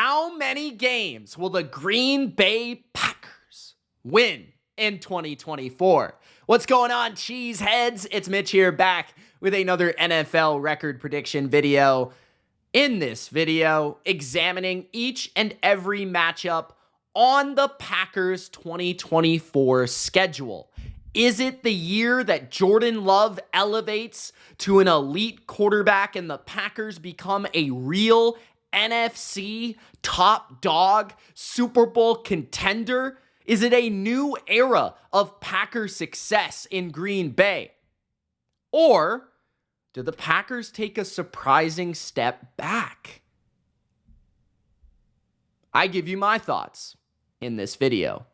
How many games will the Green Bay Packers win in 2024? What's going on, cheeseheads? It's Mitch here, back with another NFL record prediction video. In this video, examining each and every matchup on the Packers 2024 schedule. Is it the year that Jordan Love elevates to an elite quarterback and the Packers become a real NFC top dog, Super Bowl contender? Is it a new era of Packer success in Green Bay? Or do the Packers take a surprising step back? I give you my thoughts in this video.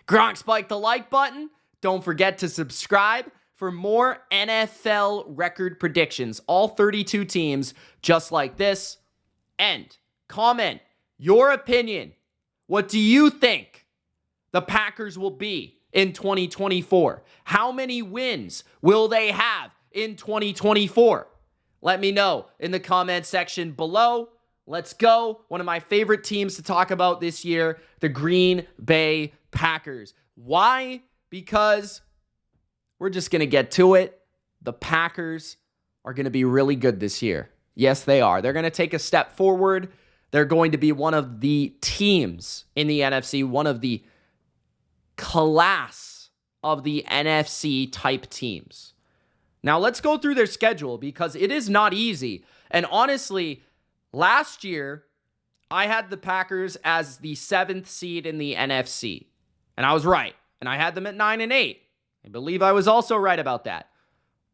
Gronk spike the like button. Don't forget to subscribe for more NFL record predictions. All 32 teams just like this. And comment your opinion. What do you think the Packers will be in 2024? How many wins will they have in 2024? Let me know in the comment section below. Let's go. One of my favorite teams to talk about this year, the Green Bay Packers. Why? Because we're just going to get to it. The Packers are going to be really good this year. Yes, they are. They're going to take a step forward. They're going to be one of the teams in the NFC, one of the class of the NFC type teams. Now, let's go through their schedule because it is not easy. And honestly, last year, I had the Packers as the 7th seed in the NFC. And I was right. And I had them at 9-8. I believe I was also right about that.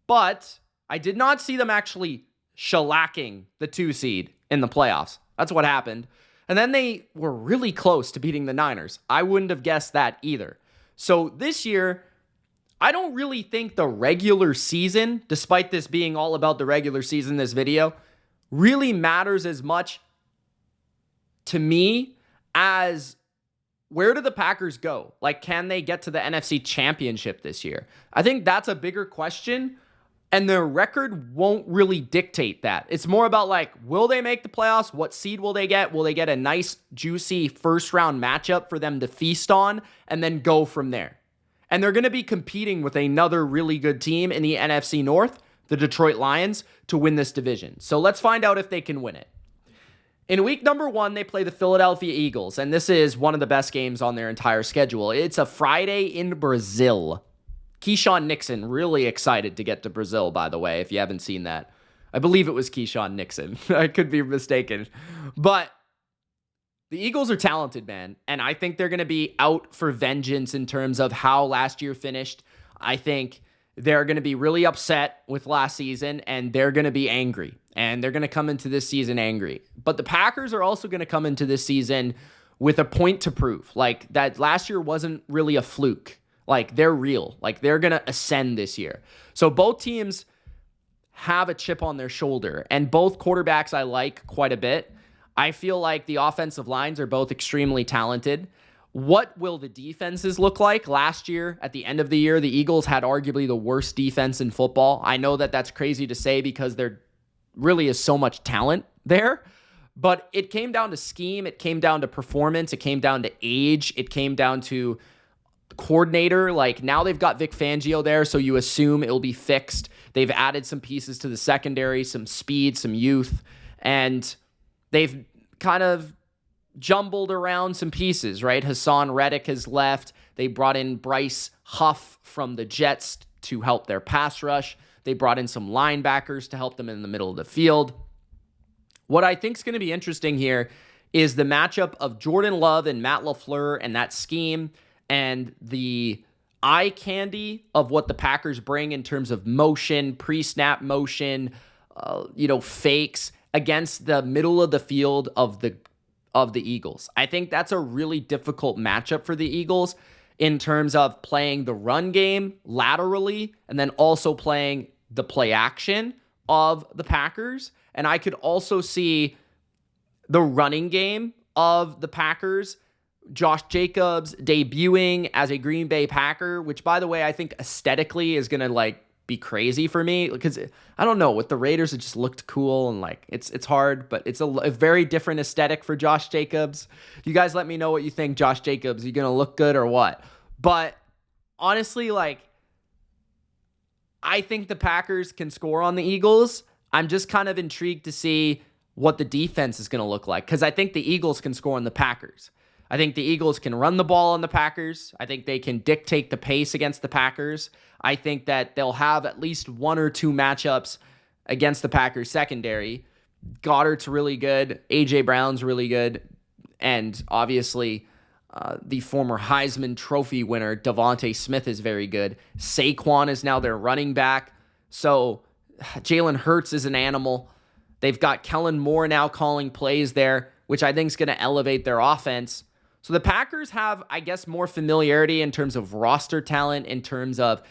But I did not see them actually shellacking the 2 seed in the playoffs. That's what happened. And then they were really close to beating the Niners. I wouldn't have guessed that either. So this year, I don't really think the regular season, despite this being all about the regular season, this video, really matters as much to me as where do the Packers go? Like, can they get to the NFC Championship this year? I think that's a bigger question, and their record won't really dictate that. It's more about, like, will they make the playoffs? What seed will they get? Will they get a nice, juicy first-round matchup for them to feast on and then go from there? And they're going to be competing with another really good team in the NFC North, the Detroit Lions, to win this division. So let's find out if they can win it. In week number 1, they play the Philadelphia Eagles, and this is one of the best games on their entire schedule. It's a Friday in Brazil. Keyshawn Nixon, really excited to get to Brazil, by the way, if you haven't seen that. I believe it was Keyshawn Nixon. I could be mistaken. But the Eagles are talented, man, and I think they're going to be out for vengeance in terms of how last year finished. I think they're going to be really upset with last season, and they're going to be angry. And they're going to come into this season angry. But the Packers are also going to come into this season with a point to prove. Like, that last year wasn't really a fluke. Like, they're real. Like, they're going to ascend this year. So both teams have a chip on their shoulder. And both quarterbacks I like quite a bit. I feel like the offensive lines are both extremely talented. What will the defenses look like? Last year, at the end of the year, the Eagles had arguably the worst defense in football. I know that that's crazy to say because there really is so much talent there, but it came down to scheme. It came down to performance. It came down to age. It came down to coordinator. Like, now they've got Vic Fangio there, so you assume it'll be fixed. They've added some pieces to the secondary, some speed, some youth, and they've kind of jumbled around some pieces, right? Hassan Reddick has left. They brought in Bryce Huff from the Jets to help their pass rush. They brought in some linebackers to help them in the middle of the field. What I think is going to be interesting here is the matchup of Jordan Love and Matt LaFleur and that scheme and the eye candy of what the Packers bring in terms of motion, pre-snap motion, fakes against the middle of the field of the Eagles. I think that's a really difficult matchup for the Eagles in terms of playing the run game laterally and then also playing the play action of the Packers. And I could also see the running game of the Packers, Josh Jacobs debuting as a Green Bay Packer, which, by the way, I think aesthetically is going to, like, be crazy for me because I don't know, with the Raiders it just looked cool and like it's hard, but it's a very different aesthetic for Josh Jacobs. You guys let me know what you think. Josh Jacobs, you gonna look good or what? But honestly, like, I think the Packers can score on the Eagles. I'm just kind of intrigued to see what the defense is going to look like because I think the Eagles can score on the Packers. I think the Eagles can run the ball on the Packers. I think they can dictate the pace against the Packers. I think that they'll have at least one or two matchups against the Packers secondary. Goddard's really good. A.J. Brown's really good. And obviously, the former Heisman Trophy winner, Devontae Smith, is very good. Saquon is now their running back. So Jalen Hurts is an animal. They've got Kellen Moore now calling plays there, which I think is going to elevate their offense. So the Packers have, I guess, more familiarity in terms of roster talent, in terms of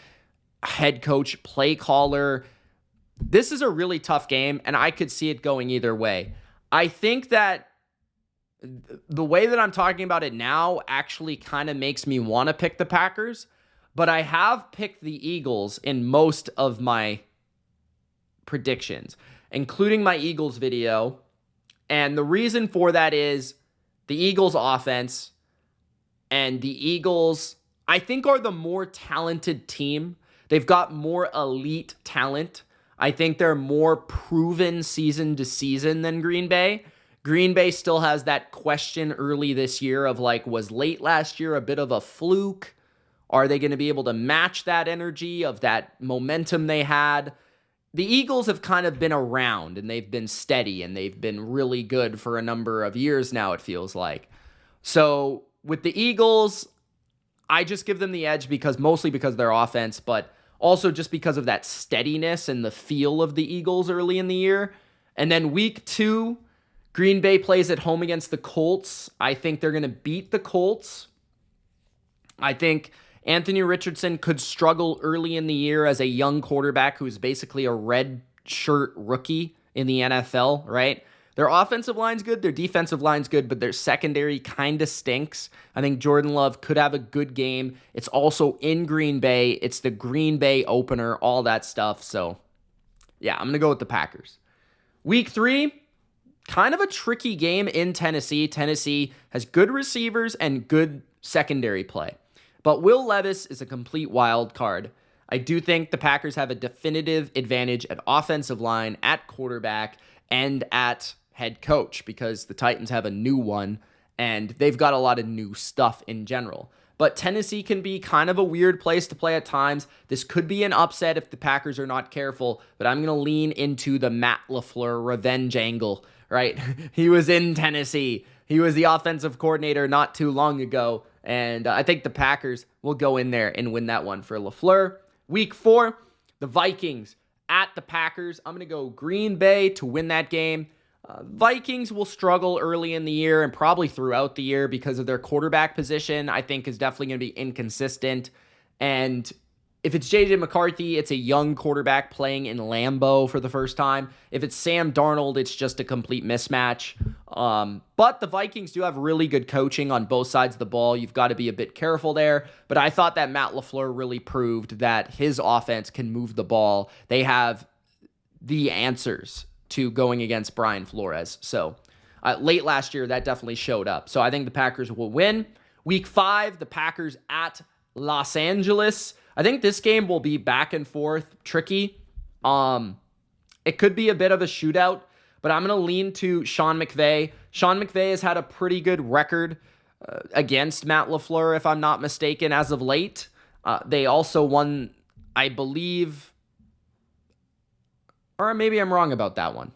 head coach, play caller. This is a really tough game, and I could see it going either way. I think that the way that I'm talking about it now actually kind of makes me want to pick the Packers, but I have picked the Eagles in most of my predictions, including my Eagles video. And the reason for that is the Eagles offense, and the Eagles, I think, are the more talented team. They've got more elite talent. I think they're more proven season to season than Green Bay. Green Bay still has that question early this year of like, was late last year a bit of a fluke? Are they going to be able to match that energy of that momentum they had? The Eagles have kind of been around and they've been steady and they've been really good for a number of years now, it feels like. So with the Eagles, I just give them the edge mostly because of their offense, but also just because of that steadiness and the feel of the Eagles early in the year. And then week 2, Green Bay plays at home against the Colts. I think they're going to beat the Colts. I think Anthony Richardson could struggle early in the year as a young quarterback who's basically a red shirt rookie in the NFL, right? Their offensive line's good, their defensive line's good, but their secondary kind of stinks. I think Jordan Love could have a good game. It's also in Green Bay. It's the Green Bay opener, all that stuff. So, yeah, I'm going to go with the Packers. Week 3, kind of a tricky game in Tennessee. Tennessee has good receivers and good secondary play. But Will Levis is a complete wild card. I do think the Packers have a definitive advantage at offensive line, at quarterback, and at head coach because the Titans have a new one and they've got a lot of new stuff in general. But Tennessee can be kind of a weird place to play at times. This could be an upset if the Packers are not careful, but I'm going to lean into the Matt LaFleur revenge angle, right? He was in Tennessee. He was the offensive coordinator not too long ago. And I think the Packers will go in there and win that one for LaFleur. Week 4, the Vikings at the Packers. I'm going to go Green Bay to win that game. Vikings will struggle early in the year and probably throughout the year because of their quarterback position, I think is definitely going to be inconsistent. And if it's J.J. McCarthy, it's a young quarterback playing in Lambeau for the first time. If it's Sam Darnold, it's just a complete mismatch. But the Vikings do have really good coaching on both sides of the ball. You've got to be a bit careful there. But I thought that Matt LaFleur really proved that his offense can move the ball. They have the answers to going against Brian Flores. So late last year, that definitely showed up. So I think the Packers will win. Week 5, the Packers at Los Angeles. I think this game will be back and forth, tricky. It could be a bit of a shootout, but I'm going to lean to Sean McVay. Sean McVay has had a pretty good record against Matt LaFleur, if I'm not mistaken, as of late. They also won, I believe, or maybe I'm wrong about that one.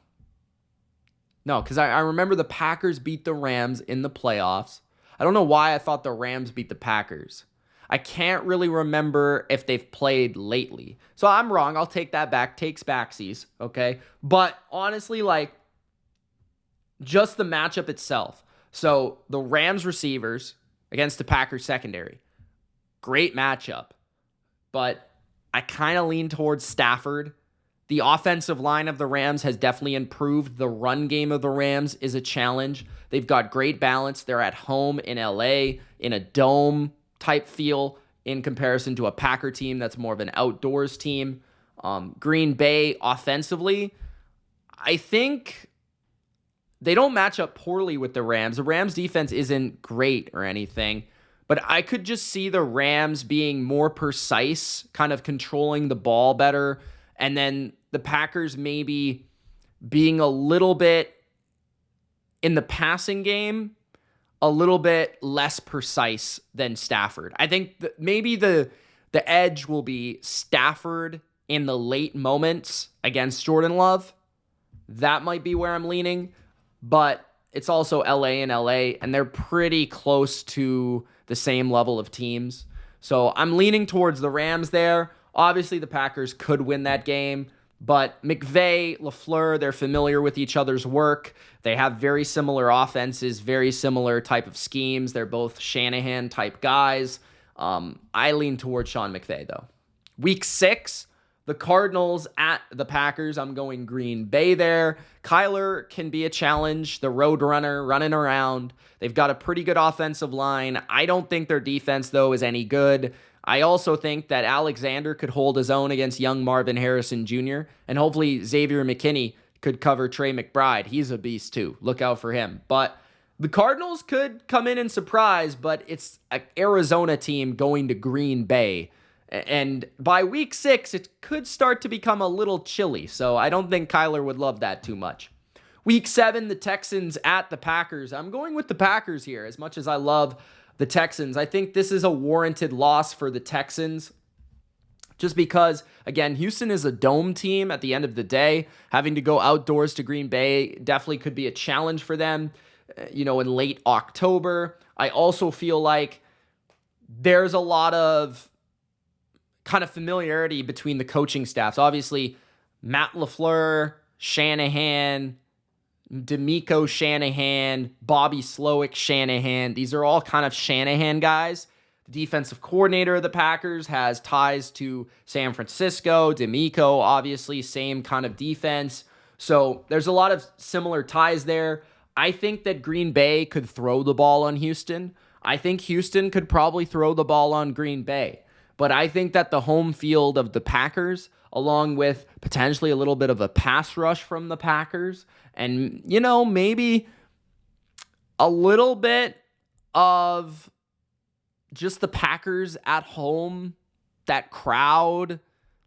No, because I remember the Packers beat the Rams in the playoffs. I don't know why I thought the Rams beat the Packers. I can't really remember if they've played lately. So I'm wrong. I'll take that back. Takes backsies, okay? But honestly, like, just the matchup itself. So the Rams receivers against the Packers secondary. Great matchup. But I kind of lean towards Stafford. The offensive line of the Rams has definitely improved. The run game of the Rams is a challenge. They've got great balance. They're at home in LA in a dome type feel in comparison to a Packer team that's more of an outdoors team. Green Bay offensively, I think they don't match up poorly with the Rams. The Rams defense isn't great or anything, but I could just see the Rams being more precise, kind of controlling the ball better, and then the Packers maybe being a little bit in the passing game, a little bit less precise than Stafford. I think maybe the edge will be Stafford in the late moments against Jordan Love. That might be where I'm leaning, but it's also LA and LA, and they're pretty close to the same level of teams. So I'm leaning towards the Rams there. Obviously, the Packers could win that game, but McVay, LaFleur, they're familiar with each other's work. They have very similar offenses, very similar type of schemes. They're both Shanahan-type guys. I lean towards Sean McVay, though. Week 6, the Cardinals at the Packers. I'm going Green Bay there. Kyler can be a challenge, the road runner running around. They've got a pretty good offensive line. I don't think their defense, though, is any good. I also think that Alexander could hold his own against young Marvin Harrison Jr., and hopefully Xavier McKinney could cover Trey McBride. He's a beast, too. Look out for him. But the Cardinals could come in and surprise, but it's an Arizona team going to Green Bay. And by week 6, it could start to become a little chilly, so I don't think Kyler would love that too much. Week 7, the Texans at the Packers. I'm going with the Packers here, as much as I love the Texans. I think this is a warranted loss for the Texans, just because, again, Houston is a dome team at the end of the day. Having to go outdoors to Green Bay definitely could be a challenge for them, in late October. I also feel like there's a lot of kind of familiarity between the coaching staffs. Obviously, Matt LaFleur, Shanahan, DeMeco Shanahan, Bobby Slowick Shanahan. These are all kind of Shanahan guys. The defensive coordinator of the Packers has ties to San Francisco. DeMeco, obviously, same kind of defense. So there's a lot of similar ties there. I think that Green Bay could throw the ball on Houston. I think Houston could probably throw the ball on Green Bay. But I think that the home field of the Packers, along with potentially a little bit of a pass rush from the Packers, and, maybe a little bit of just the Packers at home, that crowd,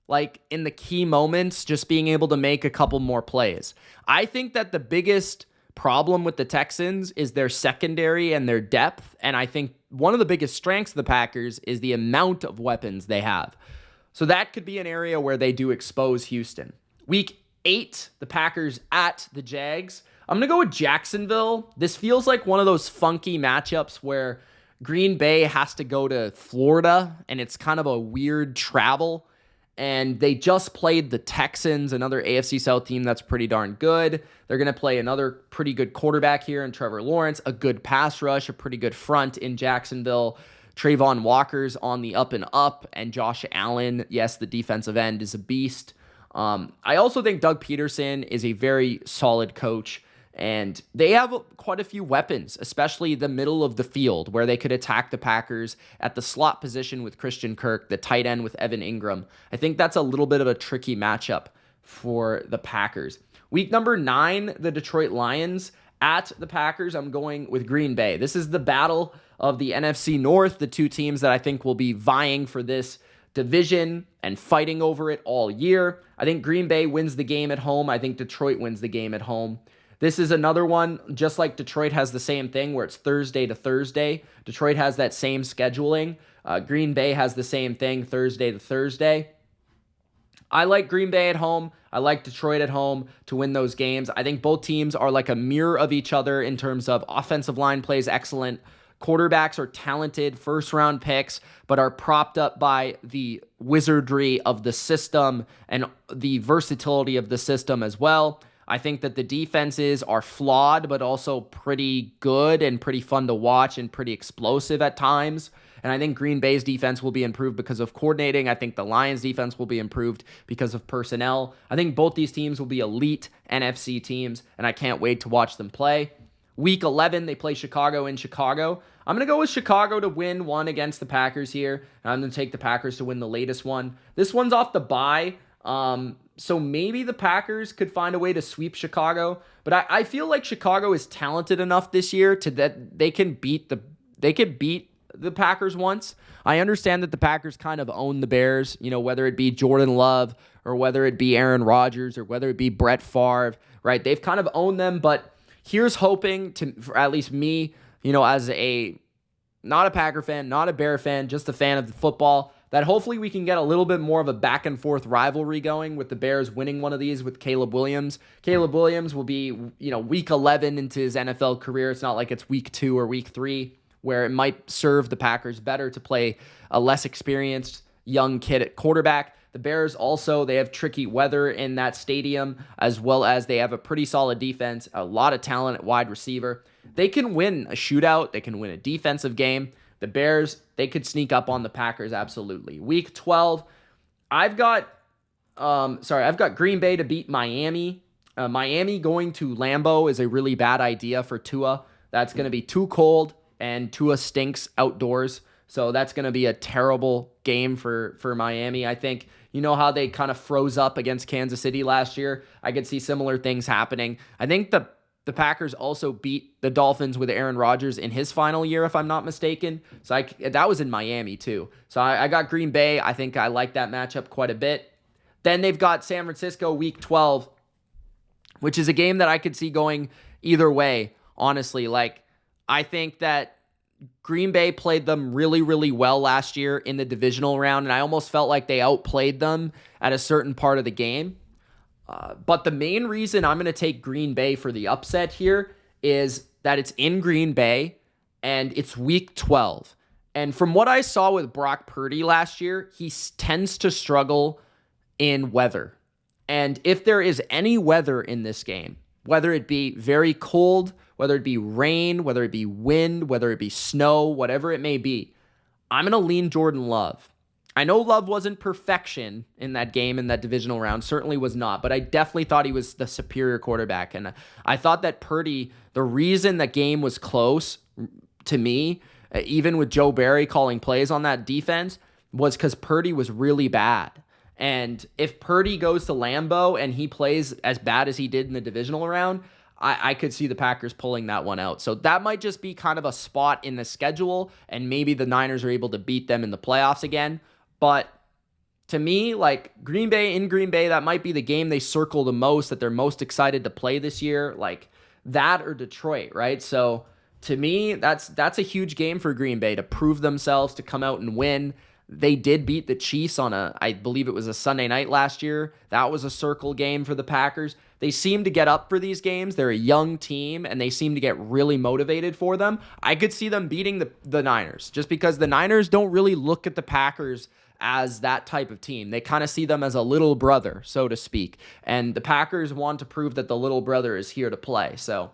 like in the key moments, just being able to make a couple more plays. I think that the biggest problem with the Texans is their secondary and their depth, and I think one of the biggest strengths of the Packers is the amount of weapons they have. So that could be an area where they do expose Houston. Week 8, the Packers at the Jags. I'm going to go with Jacksonville. This feels like one of those funky matchups where Green Bay has to go to Florida, and it's kind of a weird travel. And they just played the Texans, another AFC South team that's pretty darn good. They're going to play another pretty good quarterback here in Trevor Lawrence, a good pass rush, a pretty good front in Jacksonville. Trayvon Walker's on the up and up, and Josh Allen, yes, the defensive end, is a beast. I also think Doug Peterson is a very solid coach, and they have quite a few weapons, especially the middle of the field, where they could attack the Packers at the slot position with Christian Kirk, the tight end with Evan Ingram. I think that's a little bit of a tricky matchup for the Packers. Week number 9, the Detroit Lions at the Packers. I'm going with Green Bay. This is the battle of the NFC North, the two teams that I think will be vying for this division and fighting over it all year. I think Green Bay wins the game at home. I think Detroit wins the game at home. This is another one, just like Detroit has the same thing where it's Thursday to Thursday. Detroit has that same scheduling. Green Bay has the same thing, Thursday to Thursday. I like Green Bay at home. I like Detroit at home to win those games. I think both teams are like a mirror of each other in terms of offensive line plays excellent. Quarterbacks are talented first-round picks, but are propped up by the wizardry of the system and the versatility of the system as well. I think that the defenses are flawed, but also pretty good and pretty fun to watch and pretty explosive at times. And I think Green Bay's defense will be improved because of coordinating. I think the Lions' defense will be improved because of personnel. I think both these teams will be elite NFC teams, and I can't wait to watch them play. Week 11, they play Chicago in Chicago. I'm going to go with Chicago to win one against the Packers here, and I'm going to take the Packers to win the latest one. This one's off the bye. So maybe the Packers could find a way to sweep Chicago, but I feel like Chicago is talented enough this year to that they can beat the Packers once. I understand that the Packers kind of own the Bears, whether it be Jordan Love or whether it be Aaron Rodgers or whether it be Brett Favre, right? They've kind of owned them, but here's hoping for at least me, as not a Packer fan, not a Bear fan, just a fan of the football, that hopefully we can get a little bit more of a back and forth rivalry going with the Bears winning one of these with Caleb Williams. Caleb Williams will be, week 11 into his NFL career. It's not like it's week 2 or week 3 where it might serve the Packers better to play a less experienced young kid at quarterback. The Bears also, they have tricky weather in that stadium, as well as they have a pretty solid defense, a lot of talent at wide receiver. They can win a shootout. They can win a defensive game. The Bears, they could sneak up on the Packers, absolutely. Week 12, I've got Green Bay to beat Miami. Miami going to Lambeau is a really bad idea for Tua. That's going to be too cold, and Tua stinks outdoors. So that's going to be a terrible game for Miami. I think, how they kind of froze up against Kansas City last year? I could see similar things happening. I think the Packers also beat the Dolphins with Aaron Rodgers in his final year, if I'm not mistaken. So that was in Miami too. So I got Green Bay. I think I like that matchup quite a bit. Then they've got San Francisco week 12, which is a game that I could see going either way, honestly. I think that Green Bay played them really, really well last year in the divisional round, and I almost felt like they outplayed them at a certain part of the game. But the main reason I'm going to take Green Bay for the upset here is that it's in Green Bay and it's week 12. And from what I saw with Brock Purdy last year, he tends to struggle in weather. And if there is any weather in this game, whether it be very cold, whether it be rain, whether it be wind, whether it be snow, whatever it may be, I'm going to lean Jordan Love. I know Love wasn't perfection in that game, in that divisional round, certainly was not, but I definitely thought he was the superior quarterback. And I thought that Purdy, the reason that game was close to me, even with Joe Barry calling plays on that defense, was because Purdy was really bad. And if Purdy goes to Lambeau and he plays as bad as he did in the divisional round, I could see the Packers pulling that one out. So that might just be kind of a spot in the schedule, and maybe the Niners are able to beat them in the playoffs again. But to me, Green Bay, that might be the game they circle the most, that they're most excited to play this year, like that or Detroit, right? So to me, that's a huge game for Green Bay to prove themselves, to come out and win. They did beat the Chiefs on I believe it was a Sunday night last year. That was a circle game for the Packers. They seem to get up for these games. They're a young team, and they seem to get really motivated for them. I could see them beating the Niners, just because the Niners don't really look at the Packers as that type of team. They kind of see them as a little brother, so to speak. And the Packers want to prove that the little brother is here to play. So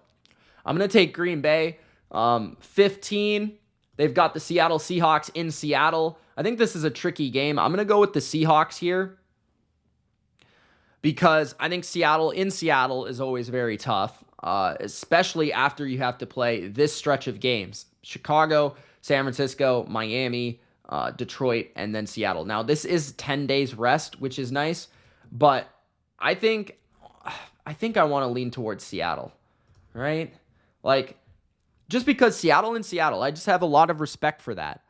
I'm going to take Green Bay. 15, they've got the Seattle Seahawks in Seattle. I think this is a tricky game. I'm going to go with the Seahawks here because I think Seattle is always very tough, especially after you have to play this stretch of games. Chicago, San Francisco, Miami, Detroit, and then Seattle. Now, this is 10 days rest, which is nice, but I think I want to lean towards Seattle, right? Just because Seattle, I just have a lot of respect for that.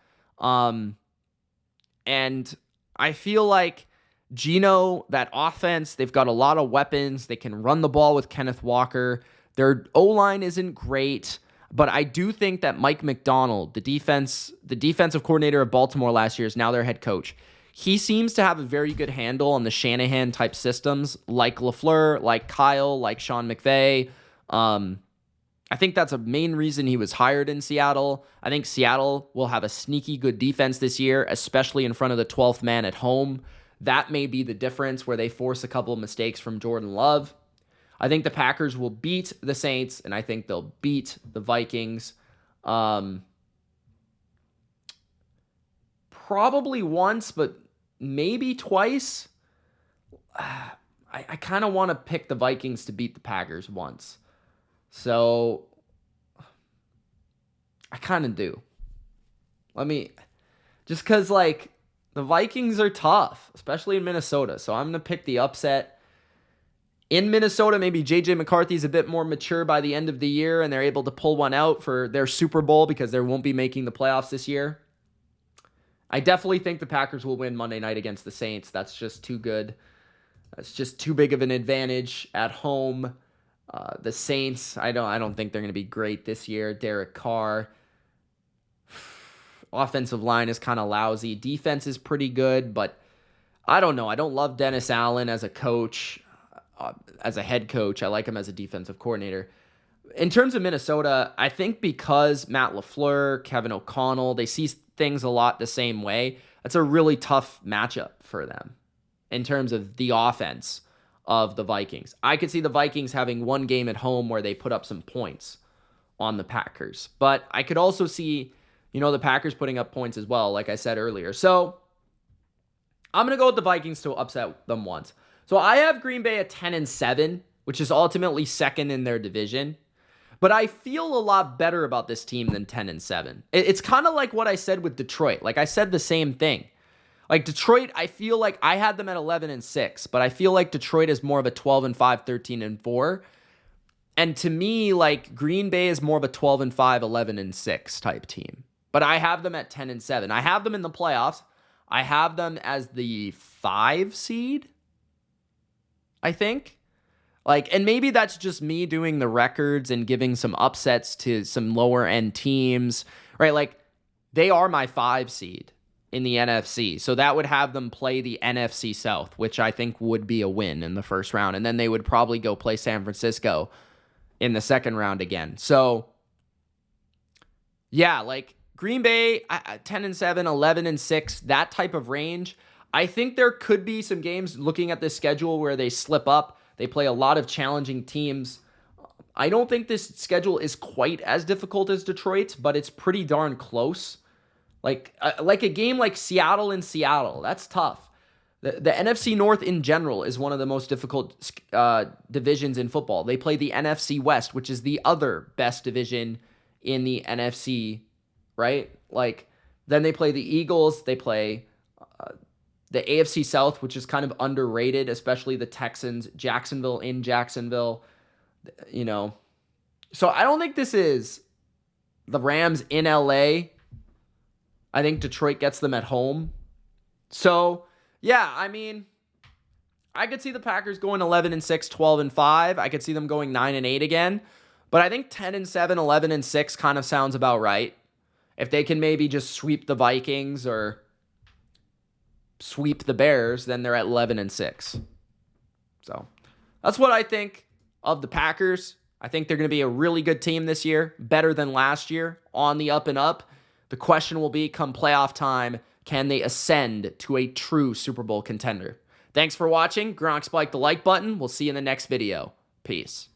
And I feel like Geno, that offense, they've got a lot of weapons. They can run the ball with Kenneth Walker. Their O-line isn't great, but I do think that Mike Macdonald, the defensive coordinator of Baltimore last year, is now their head coach. He seems to have a very good handle on the Shanahan-type systems, like LaFleur, like Kyle, like Sean McVay. I think that's a main reason he was hired in Seattle. I think Seattle will have a sneaky good defense this year, especially in front of the 12th man at home. That may be the difference where they force a couple of mistakes from Jordan Love. I think the Packers will beat the Saints, and I think they'll beat the Vikings. Probably once, but maybe twice. I kind of want to pick the Vikings to beat the Packers once. So I kind of do. Just because, The Vikings are tough, especially in Minnesota. So I'm going to pick the upset. In Minnesota, maybe J.J. McCarthy's a bit more mature by the end of the year, and they're able to pull one out for their Super Bowl because they won't be making the playoffs this year. I definitely think the Packers will win Monday night against the Saints. That's just too good. That's just too big of an advantage at home. The Saints, I don't think they're going to be great this year. Derek Carr. Offensive line is kind of lousy. Defense is pretty good, but I don't know. I don't love Dennis Allen as a coach, as a head coach. I like him as a defensive coordinator. In terms of Minnesota, I think because Matt LaFleur, Kevin O'Connell, they see things a lot the same way. That's a really tough matchup for them in terms of the offense of the Vikings. I could see the Vikings having one game at home where they put up some points on the Packers. But I could also see, the Packers putting up points as well, like I said earlier. So I'm going to go with the Vikings to upset them once. So I have Green Bay at 10-7, which is ultimately second in their division. But I feel a lot better about this team than 10-7. It's kind of like what I said with Detroit. Like I said the same thing. Like Detroit, I feel like I had them at 11-6, but I feel like Detroit is more of a 12-5, 13-4. And to me, like Green Bay is more of a 12-5, 11-6 type team. But I have them at 10-7. I have them in the playoffs. I have them as the 5 seed, I think. And maybe that's just me doing the records and giving some upsets to some lower end teams, right? Like they are my 5 seed in the NFC. So that would have them play the NFC South, which I think would be a win in the first round. And then they would probably go play San Francisco in the second round again. So yeah, like Green Bay, 10-7, 11-6, that type of range. I think there could be some games looking at this schedule where they slip up. They play a lot of challenging teams. I don't think this schedule is quite as difficult as Detroit's, but it's pretty darn close. Like a game like Seattle in Seattle, that's tough. The NFC North in general is one of the most difficult divisions in football. They play the NFC West, which is the other best division in the NFC, right? Like then they play the Eagles. They play the AFC South, which is kind of underrated, especially the Texans, Jacksonville in Jacksonville, So I don't think this is the Rams in LA. I think Detroit gets them at home. So, yeah, I mean, I could see the Packers going 11-6, 12-5. I could see them going 9-8 again. But I think 10-7, 11-6 kind of sounds about right. If they can maybe just sweep the Vikings or sweep the Bears, then they're at 11-6. So that's what I think of the Packers. I think they're going to be a really good team this year, better than last year, on the up and up. The question will be, come playoff time, can they ascend to a true Super Bowl contender? Thanks for watching. Gronk spike the like button. We'll see you in the next video. Peace.